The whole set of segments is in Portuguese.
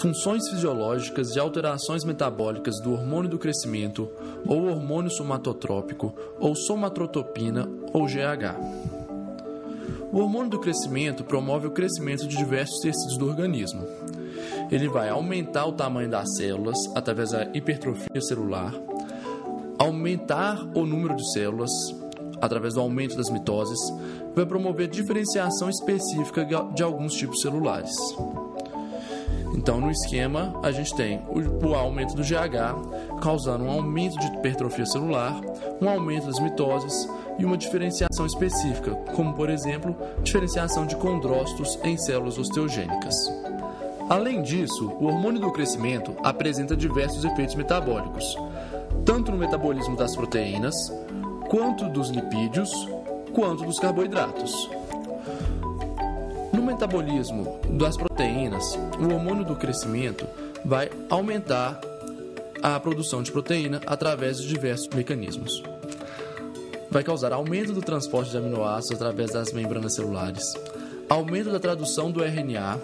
Funções fisiológicas e alterações metabólicas do hormônio do crescimento, ou hormônio somatotrópico, ou somatotropina, ou GH. O hormônio do crescimento promove o crescimento de diversos tecidos do organismo. Ele vai aumentar o tamanho das células através da hipertrofia celular, aumentar o número de células através do aumento das mitoses, vai promover diferenciação específica de alguns tipos celulares. Então, no esquema, a gente tem o aumento do GH, causando um aumento de hipertrofia celular, um aumento das mitoses e uma diferenciação específica, como, por exemplo, diferenciação de condrócitos em células osteogênicas. Além disso, o hormônio do crescimento apresenta diversos efeitos metabólicos, tanto no metabolismo das proteínas, quanto dos lipídios, quanto dos carboidratos. No metabolismo das proteínas, o hormônio do crescimento vai aumentar a produção de proteína através de diversos mecanismos. Vai causar aumento do transporte de aminoácidos através das membranas celulares, aumento da tradução do RNA,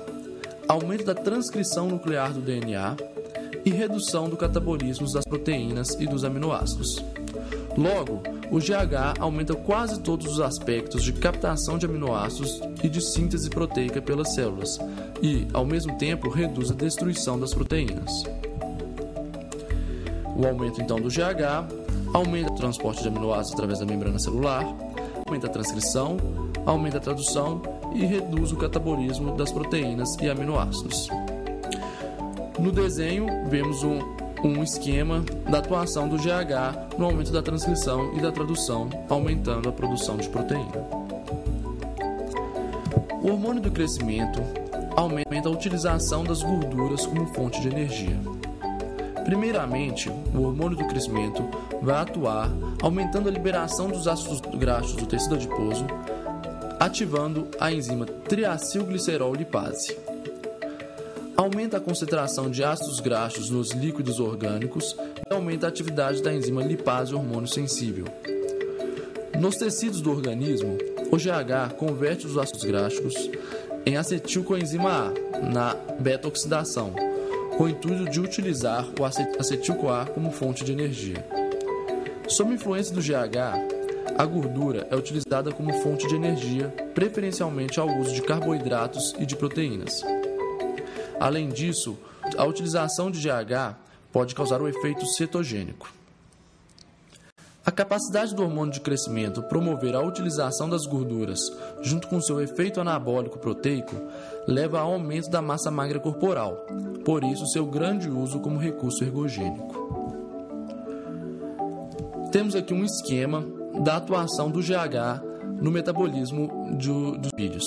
aumento da transcrição nuclear do DNA e redução do catabolismo das proteínas e dos aminoácidos. Logo, o GH aumenta quase todos os aspectos de captação de aminoácidos e de síntese proteica pelas células e, ao mesmo tempo, reduz a destruição das proteínas. O aumento, então, do GH aumenta o transporte de aminoácidos através da membrana celular, aumenta a transcrição, aumenta a tradução e reduz o catabolismo das proteínas e aminoácidos. No desenho, vemos um esquema da atuação do GH no aumento da transcrição e da tradução, aumentando a produção de proteína. O hormônio do crescimento aumenta a utilização das gorduras como fonte de energia. Primeiramente, o hormônio do crescimento vai atuar aumentando a liberação dos ácidos graxos do tecido adiposo, ativando a enzima triacilglicerol lipase. Aumenta a concentração de ácidos graxos nos líquidos orgânicos e aumenta a atividade da enzima lipase hormônio sensível. Nos tecidos do organismo, o GH converte os ácidos graxos em acetilcoenzima A na beta-oxidação, com o intuito de utilizar o acetil-CoA como fonte de energia. Sob influência do GH, a gordura é utilizada como fonte de energia, preferencialmente ao uso de carboidratos e de proteínas. Além disso, a utilização de GH pode causar o efeito cetogênico. A capacidade do hormônio de crescimento promover a utilização das gorduras, junto com seu efeito anabólico proteico, leva ao aumento da massa magra corporal, por isso seu grande uso como recurso ergogênico. Temos aqui um esquema da atuação do GH no metabolismo dos lipídios.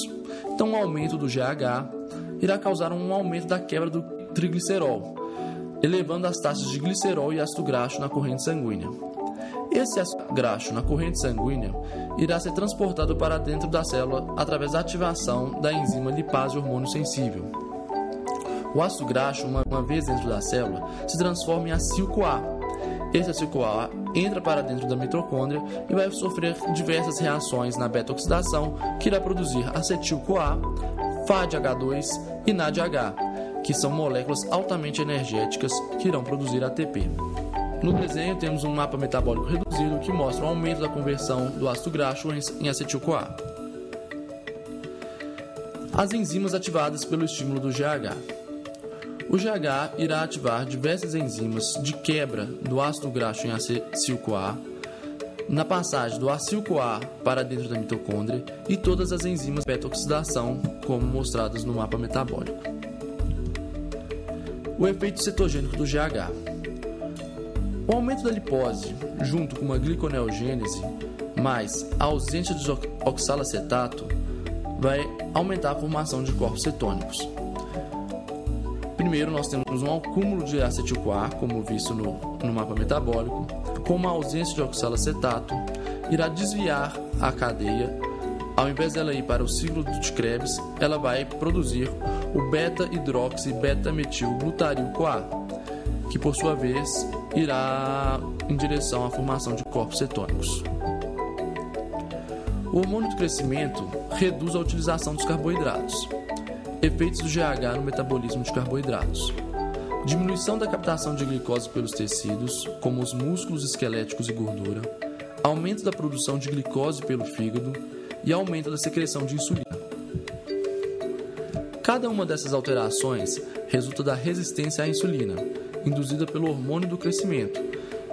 Então, o aumento do GH irá causar um aumento da quebra do triglicerol, elevando as taxas de glicerol e ácido graxo na corrente sanguínea. Esse ácido graxo na corrente sanguínea irá ser transportado para dentro da célula através da ativação da enzima lipase hormônio sensível. O ácido graxo, uma vez dentro da célula, se transforma em acetil-CoA. Esse acetil-CoA entra para dentro da mitocôndria e vai sofrer diversas reações na beta-oxidação, que irá produzir acetil-CoA, FADH2 e NADH, que são moléculas altamente energéticas que irão produzir ATP. No desenho temos um mapa metabólico reduzido que mostra o aumento da conversão do ácido graxo em acetil-CoA. As enzimas ativadas pelo estímulo do GH. O GH irá ativar diversas enzimas de quebra do ácido graxo em acetil-CoA, na passagem do acetil-CoA para dentro da mitocôndria e todas as enzimas de beta-oxidação, como mostradas no mapa metabólico. O efeito cetogênico do GH. O aumento da lipose, junto com uma gliconeogênese, mais a ausência de oxalacetato, vai aumentar a formação de corpos cetônicos. Primeiro, nós temos um acúmulo de acetil-CoA, como visto no mapa metabólico, com uma ausência de oxalacetato, irá desviar a cadeia. Ao invés dela ir para o ciclo de Krebs, ela vai produzir o beta-hidroxi-beta-metil-glutaril-CoA, que por sua vez irá em direção à formação de corpos cetônicos. O hormônio do crescimento reduz a utilização dos carboidratos. efeitos do GH no metabolismo de carboidratos. Diminuição da captação de glicose pelos tecidos, como os músculos esqueléticos e gordura, aumento da produção de glicose pelo fígado e aumento da secreção de insulina. Cada uma dessas alterações resulta da resistência à insulina, induzida pelo hormônio do crescimento,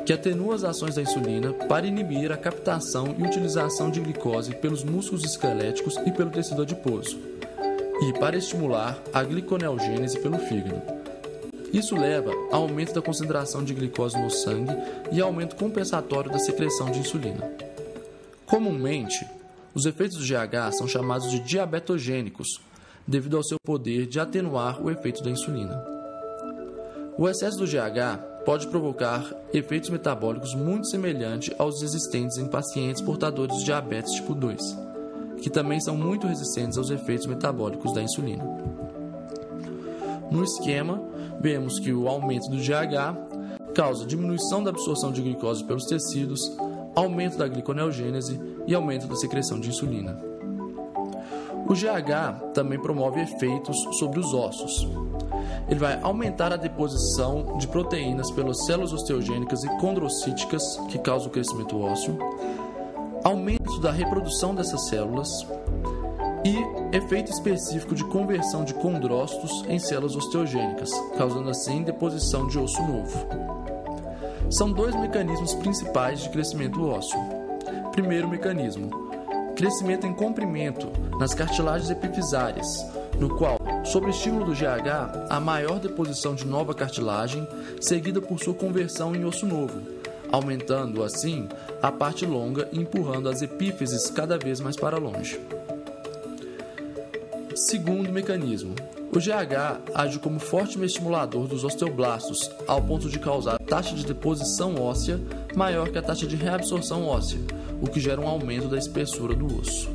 que atenua as ações da insulina para inibir a captação e utilização de glicose pelos músculos esqueléticos e pelo tecido adiposo, e para estimular a gliconeogênese pelo fígado. Isso leva a aumento da concentração de glicose no sangue e aumento compensatório da secreção de insulina. Comumente, os efeitos do GH são chamados de diabetogênicos, devido ao seu poder de atenuar o efeito da insulina. O excesso do GH pode provocar efeitos metabólicos muito semelhantes aos existentes em pacientes portadores de diabetes tipo 2, que também são muito resistentes aos efeitos metabólicos da insulina. No esquema, vemos que o aumento do GH causa diminuição da absorção de glicose pelos tecidos, aumento da gliconeogênese e aumento da secreção de insulina. O GH também promove efeitos sobre os ossos. Ele vai aumentar a deposição de proteínas pelas células osteogênicas e condrocíticas que causam o crescimento ósseo, aumento da reprodução dessas células e efeito específico de conversão de condrócitos em células osteogênicas, causando assim deposição de osso novo. São dois mecanismos principais de crescimento ósseo. Primeiro mecanismo: crescimento em comprimento nas cartilagens epifisárias, no qual, sob estímulo do GH, há maior deposição de nova cartilagem, seguida por sua conversão em osso novo, aumentando, assim, a parte longa e empurrando as epífises cada vez mais para longe. Segundo mecanismo: o GH age como forte estimulador dos osteoblastos, ao ponto de causar taxa de deposição óssea maior que a taxa de reabsorção óssea, o que gera um aumento da espessura do osso.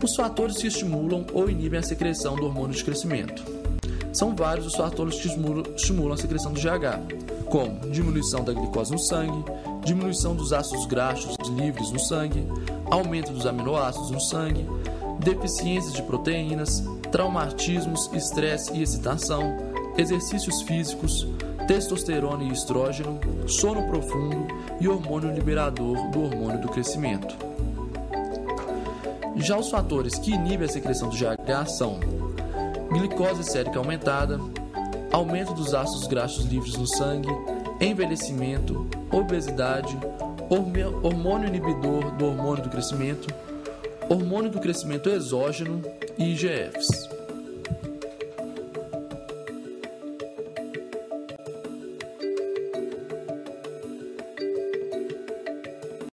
Os fatores que estimulam ou inibem a secreção do hormônio de crescimento. São vários os fatores que estimulam a secreção do GH, como diminuição da glicose no sangue, diminuição dos ácidos graxos livres no sangue, aumento dos aminoácidos no sangue, deficiências de proteínas, traumatismos, estresse e excitação, exercícios físicos, testosterona e estrógeno, sono profundo e hormônio liberador do hormônio do crescimento. Já os fatores que inibem a secreção do GH são glicose sérica aumentada, aumento dos ácidos graxos livres no sangue, envelhecimento, obesidade, hormônio inibidor do hormônio do crescimento exógeno e IGFs.